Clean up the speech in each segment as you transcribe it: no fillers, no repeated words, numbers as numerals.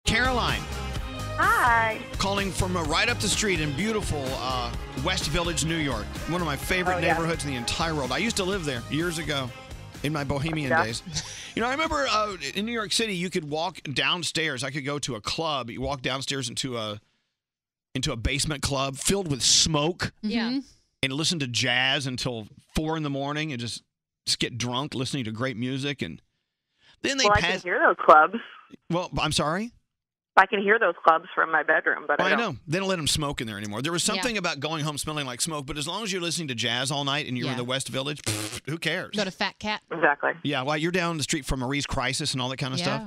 Caroline. Hi. Calling from right up the street in beautiful West Village, New York. One of my favorite neighborhoods in the entire world. I used to live there years ago in my bohemian days. You know, I remember in New York City, you could walk downstairs. I could go to a club. You walk downstairs into a basement club filled with smoke. Yeah. And listen to jazz until 4 in the morning and just get drunk listening to great music. And then they I can hear those clubs. Well, I'm sorry? I can hear those clubs from my bedroom, but I know. They don't let them smoke in there anymore. There was something about going home smelling like smoke, but as long as you're listening to jazz all night and you're in the West Village, who cares? Go to Fat Cat. Exactly. Yeah, well, you're down the street from Marie's Crisis and all that kind of stuff.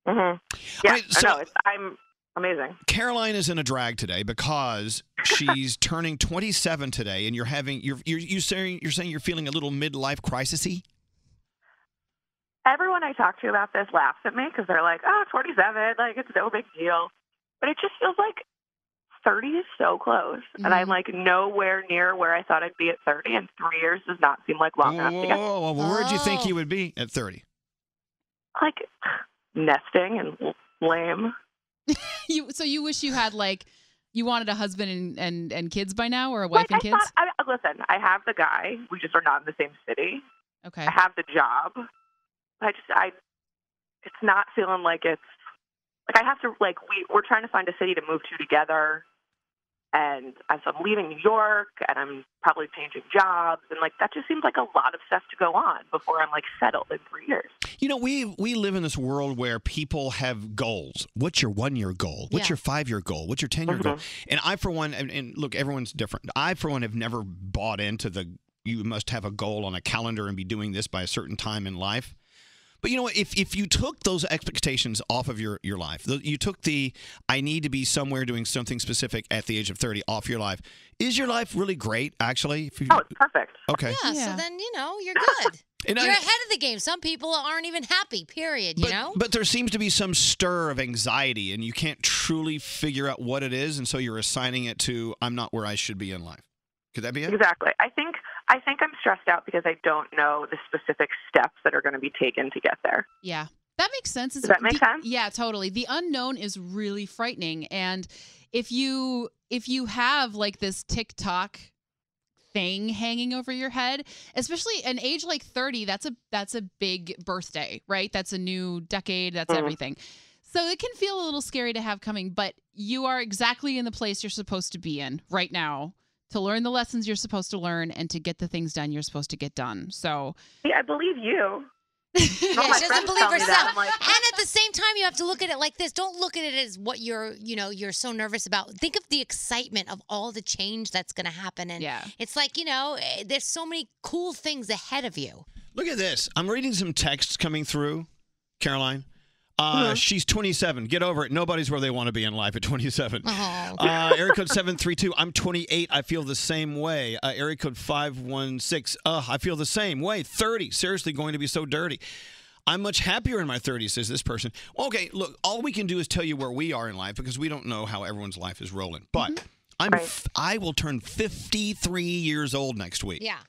Mm-hmm. Yeah, right, so I know. I'm amazing. Caroline is in a drag today because she's turning 27 today, and you're saying you're feeling a little midlife crisis-y? Everyone I talk to about this laughs at me because they're like, oh, 27, like, it's no big deal. But it just feels like 30 is so close. Mm-hmm. And I'm, like, nowhere near where I thought I'd be at 30, and 3 years does not seem like long enough to get. Well, where'd you think you would be at 30? Like, nesting and lame. So you wish you had, like, you wanted a husband and kids by now, or a wife and kids? Listen, I have the guy. We just are not in the same city. Okay. I have the job. It's not feeling like it's, like, I have to, like, we're trying to find a city to move to together, and I'm leaving New York, and I'm probably changing jobs, and, like, that just seems like a lot of stuff to go on before I'm, like, settled in 3 years. You know, we live in this world where people have goals. What's your 1-year goal? What's your 5-year goal? What's your 10-year goal? And I, for one, and look, everyone's different. I, for one, have never bought into you must have a goal on a calendar and be doing this by a certain time in life. But you know what? If you took those expectations off of your life, you took I need to be somewhere doing something specific at the age of 30 off your life, is your life really great, actually? It's perfect. Okay. Yeah, so then, you're good. And you're ahead of the game. Some people aren't even happy, period, you know? But there seems to be some stir of anxiety, and you can't truly figure out what it is, and so you're assigning it to, I'm not where I should be in life. Could that be it? Exactly. I think I'm stressed out because I don't know the specific steps that are going to be taken to get there. Yeah. That makes sense. Does that make sense? Yeah, totally. The unknown is really frightening. And if you have like this TikTok thing hanging over your head, especially an age like 30, that's a big birthday, right? That's a new decade. That's everything. So it can feel a little scary to have coming, but you are exactly in the place you're supposed to be in right now, to learn the lessons you're supposed to learn and to get the things done you're supposed to get done. So yeah, I believe you. Yeah, she doesn't believe herself. Like, and at the same time, you have to look at it like this. Don't look at it as what you're so nervous about. Think of the excitement of all the change that's going to happen. And it's like, there's so many cool things ahead of you. Look at this. I'm reading some texts coming through, Caroline. She's 27. Get over it. Nobody's where they want to be in life at 27. Area code 732. I'm 28. I feel the same way. Area code 516. I feel the same way. 30. Seriously, going to be so dirty. I'm much happier in my 30s, says this person. Well, okay, look, all we can do is tell you where we are in life because we don't know how everyone's life is rolling. But I will turn 53 years old next week. Yeah.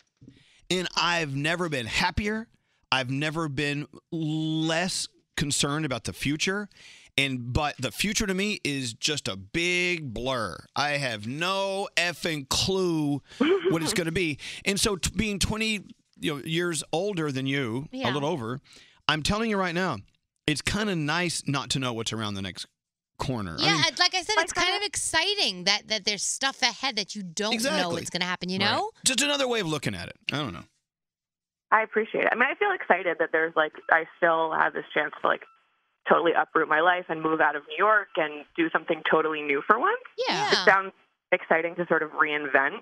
And I've never been happier. I've never been less concerned about the future, but the future to me is just a big blur. I have no effing clue what it's going to be. And so being 20 years older than you, a little over, I'm telling you right now, it's kind of nice not to know what's around the next corner. Yeah, like I said, it's kind of exciting that there's stuff ahead that you don't know what's going to happen, you know? Just another way of looking at it. I don't know. I appreciate it. I mean, I feel excited that there's I still have this chance to totally uproot my life and move out of New York and do something totally new for once. Yeah. It sounds exciting to sort of reinvent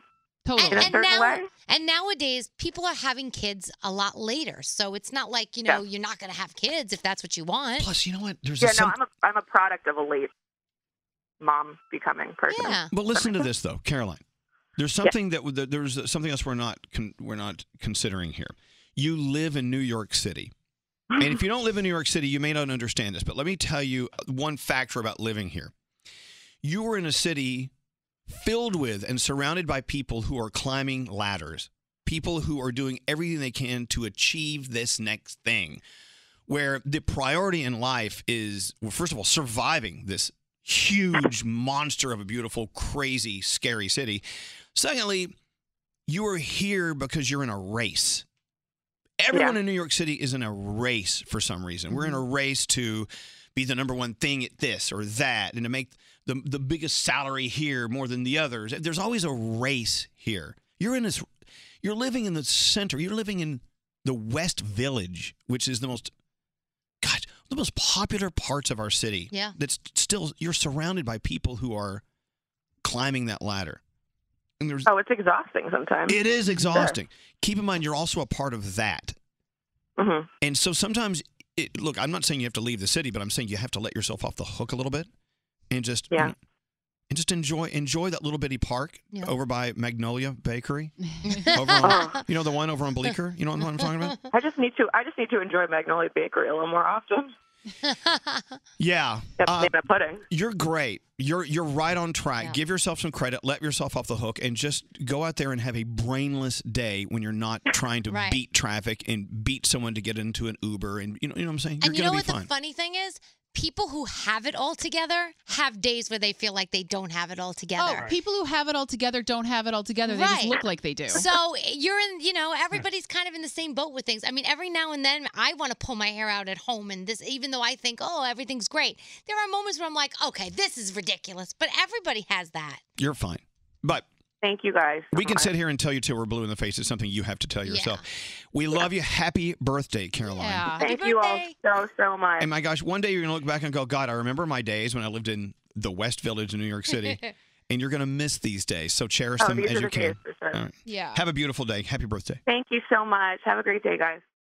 totally. in a certain way. And nowadays, people are having kids a lot later. So it's not like, you're not going to have kids if that's what you want. Plus, you know what? I'm a product of a late mom becoming person. Yeah. But listen to this, though, Caroline. There's something there's something else we're not considering here. You live in New York City. And if you don't live in New York City, you may not understand this, but let me tell you one factor about living here. You are in a city filled with and surrounded by people who are climbing ladders, people who are doing everything they can to achieve this next thing. where the priority in life is, well, first of all, surviving this huge monster of a beautiful, crazy, scary city. Secondly, you are here because you're in a race. Everyone in New York City is in a race for some reason. We're in a race to be the number one thing at this or that and to make the biggest salary here more than the others. There's always a race here. You're living in the center. You're living in the West Village, which is the most popular parts of our city. Yeah. That's still, you're surrounded by people who are climbing that ladder. And it's exhausting sometimes. It is exhausting. Sure. Keep in mind, you're also a part of that. Mm-hmm. And so sometimes, look, I'm not saying you have to leave the city, but I'm saying you have to let yourself off the hook a little bit and just enjoy that little bitty park over by Magnolia Bakery. Over on, you know, the one over on Bleecker? You know what I'm talking about? I just need to enjoy Magnolia Bakery a little more often. Yeah. Pudding. You're great. You're right on track. Yeah. Give yourself some credit. Let yourself off the hook and just go out there and have a brainless day when you're not trying to beat traffic and beat someone to get into an Uber. And you know what I'm saying? You're going to be fine. The funny thing is, people who have it all together have days where they feel like they don't have it all together. Oh, people who have it all together don't have it all together. They just look like they do. So you're in, everybody's kind of in the same boat with things. I mean, every now and then I want to pull my hair out at home and this, even though I think, everything's great. There are moments where I'm like, okay, this is ridiculous. But everybody has that. You're fine. But thank you, guys. We can sit here and tell you till we're blue in the face. It's something you have to tell yourself. We love you. Happy birthday, Caroline. Yeah. Thank you all so much. And my gosh, one day you're going to look back and go, God, I remember my days when I lived in the West Village in New York City. And you're going to miss these days. So cherish them as you can. For sure. Right. Yeah. Have a beautiful day. Happy birthday. Thank you so much. Have a great day, guys.